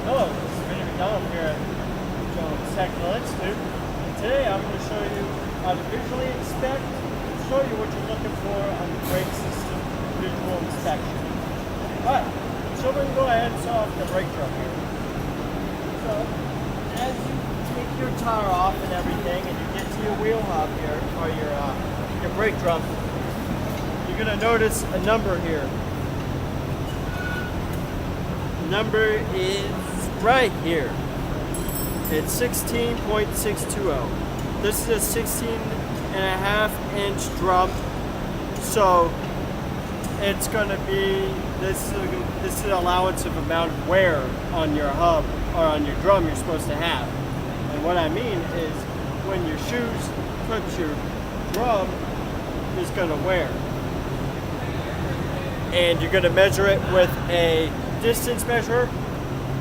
Hello, this is Benny McDonald here at Jones Technical Institute. And today I'm going to show you how to visually inspect and show you what you're looking for on the brake system visual inspection. Alright, so we're going to go ahead and saw off the brake drum here. So, as you take your tire off and everything and you get to your wheel hub here, or your brake drum, you're going to notice a number here. The number is right here. It's 16.620. This is a 16.5-inch drum, so it's going to be this is an allowance of amount of wear on your hub or on your drum you're supposed to have. And what I mean is when your shoes touch your drum, it's going to wear. And you're going to measure it with a distance measure,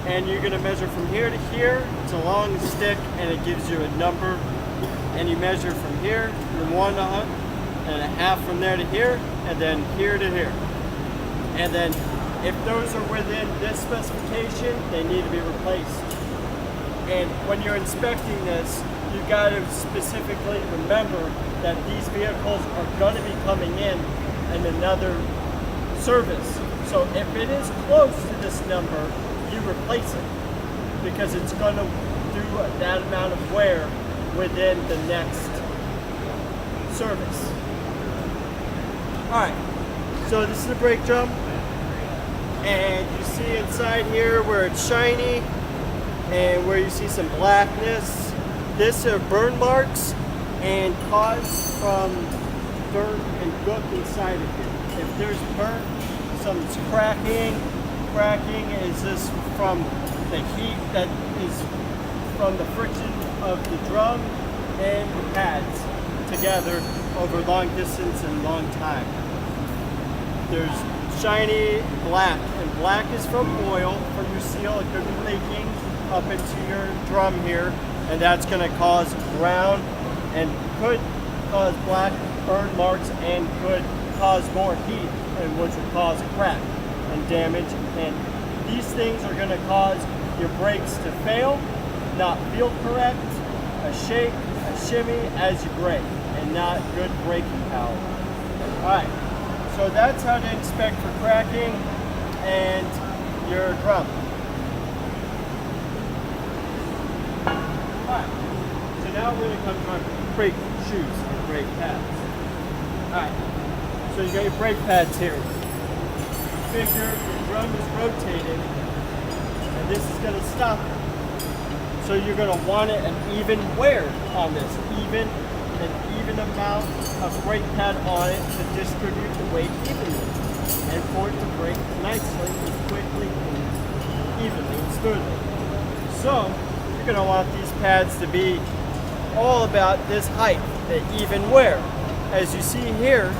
and you're going to measure from here to here. It's a long stick and it gives you a number, and you measure from here from 1.5 from there to here, and then here to here. And then if those are within this specification, they need to be replaced. And when you're inspecting this, you got to specifically remember that these vehicles are going to be coming in another service. So if it is close to this number, you replace it, because it's going to do that amount of wear within the next service. Alright, so this is the brake drum, and you see inside here where it's shiny and where you see some blackness. This are burn marks and caused from dirt and gook inside of it. If there's burn, some cracking is this from the heat that is from the friction of the drum and the pads together over long distance and long time. There's shiny black, and black is from oil from your seal. It could be leaking up into your drum here, and that's going to cause brown and could cause black burn marks and could cause more heat, and which would cause a crack and damage. And these things are going to cause your brakes to fail, not feel correct, a shake, a shimmy as you brake, and not good braking power. Alright, so that's how to inspect for cracking and your drum. Alright, so now we're going to come to our brake shoes and brake pads. Alright, so you got your brake pads here. Figure your drum is rotated, and this is going to stop it. So you're going to want an even wear on this, an even amount of brake pad on it to distribute the weight evenly, and for it to brake nicely and quickly and evenly and smoothly. So you're going to want these pads to be all about this height, the even wear. As you see here,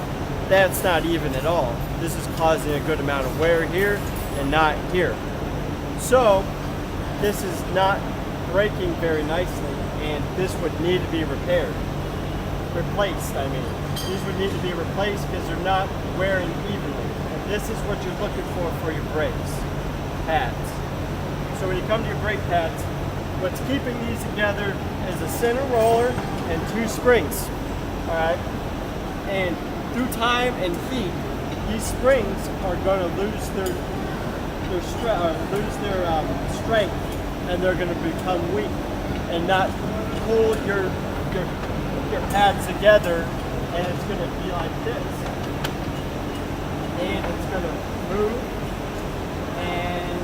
that's not even at all. This is causing a good amount of wear here and not here. So this is not braking very nicely, and this would need to be replaced. These would need to be replaced because they're not wearing evenly. And this is what you're looking for your brakes pads. So when you come to your brake pads, what's keeping these together is a center roller and 2 springs. All right, and through time and heat, these springs are going to lose their strength, and they're going to become weak and not hold your pads together, and it's going to be like this, and it's going to move, and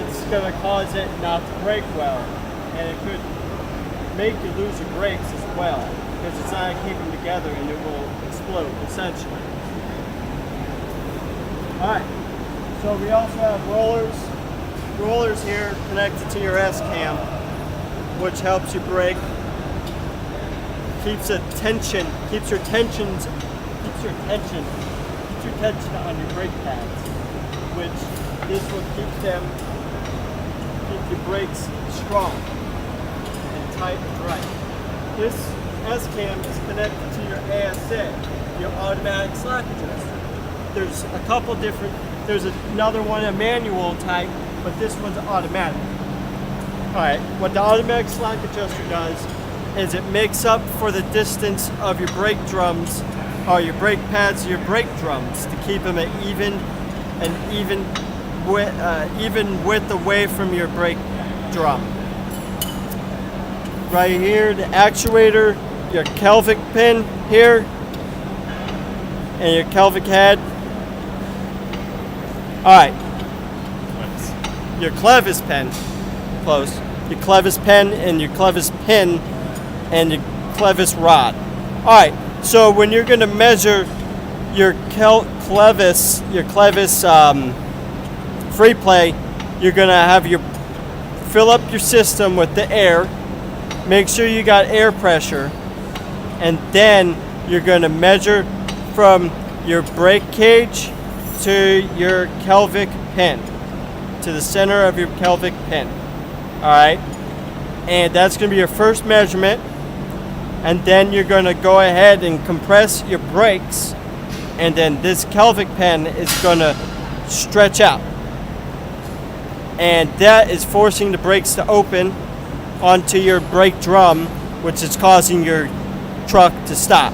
it's going to cause it not to brake well, and it could make you lose your brakes as well, because it's not keeping together and it will explode essentially. Alright, so we also have rollers here connected to your S-cam, which helps you brake, keeps your tension on your brake pads, which this will keep your brakes strong and tight and right. This S-cam is connected to your ASA, your automatic slack adjuster. There's a couple different, there's another one, a manual type, but this one's automatic. Alright, what the automatic slack adjuster does is it makes up for the distance of your brake drums, or your brake pads, your brake drums, to keep them at even width away from your brake drum. Right here, the actuator, your Kelvin pin here, and your Kelvin head. Alright, your clevis pen, close, your clevis pen and your clevis pin and your clevis rod. Alright, so when you're going to measure your clevis free play, you're going to have fill up your system with the air, make sure you got air pressure, and then you're going to measure from your brake cage to your Kelvin pin, to the center of your Kelvin pin. Alright, and that's going to be your first measurement, and then you're going to go ahead and compress your brakes, and then this Kelvin pin is going to stretch out, and that is forcing the brakes to open onto your brake drum, which is causing your truck to stop.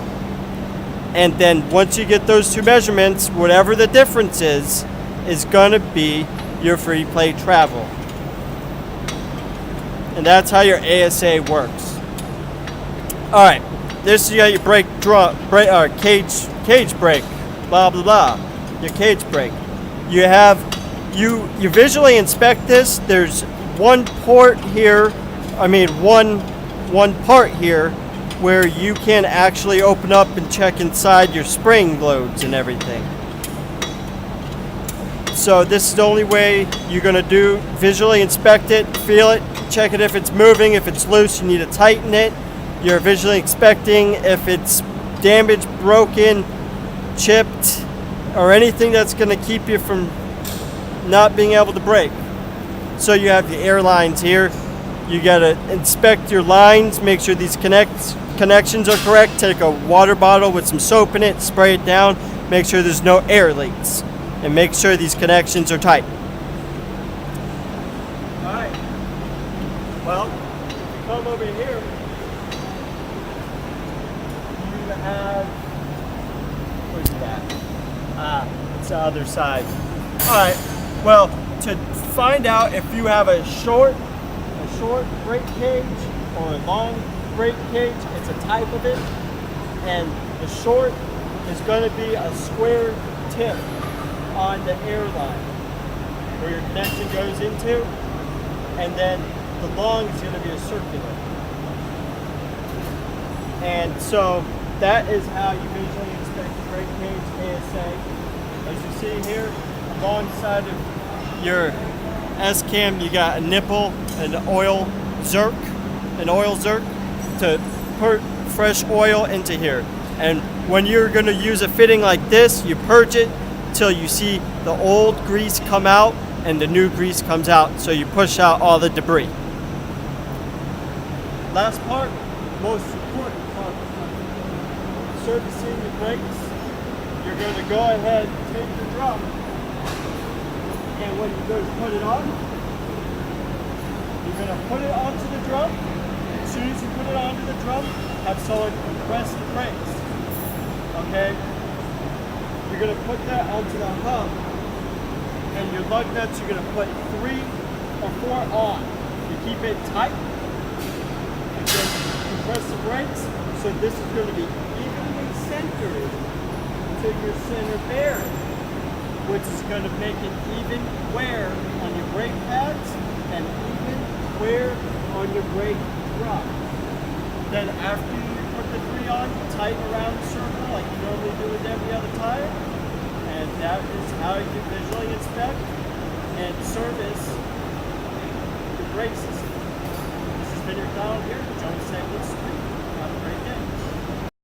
And then once you get those two measurements, whatever the difference is going to be your free play travel. And that's how your ASA works. Alright, this you got your cage brake, blah blah blah. Your cage brake. You visually inspect this. There's one part here where you can actually open up and check inside your spring loads and everything. So this is the only way you're going to do. Visually inspect it, feel it, check it if it's moving. If it's loose, you need to tighten it. You're visually inspecting if it's damaged, broken, chipped, or anything that's going to keep you from not being able to brake. So you have the air lines here. You got to inspect your lines, make sure these connections are correct. Take a water bottle with some soap in it, spray it down, make sure there's no air leaks, and make sure these connections are tight. Alright, well, if you come over here, you have, where's that? It's the other side. Alright, well, to find out if you have a short brake cage or a long brake cage, it's a type of it, and the short is going to be a square tip on the air line where your connection goes into, and then the long is going to be a circular. And so that is how you visually inspect the brake cage ASA. As you see here, alongside of your S-cam, you got a nipple, an oil zerk to put fresh oil into here. And when you're going to use a fitting like this, you purge it till you see the old grease come out and the new grease comes out, so you push out all the debris. Last part, most important part, servicing the brakes. You're going to go ahead and take the drum, and when you go to put it on, you're going to put it onto the drum. As soon as you put it onto the drum, have someone compress the brakes. Okay? You're going to put that onto the hub, and your lug nuts, you're going to put 3 or 4 on. You keep it tight, and then compress the brakes, so this is going to be evenly centered to your center bearing, which is going to make it even wear on your brake pads and even wear on your brake drum. Then after you put the 3 on, tighten around the circle like you normally do with every other tire. And that is how you visually inspect and service the brake system. This has been your Donald here, Jones St. Louis Street.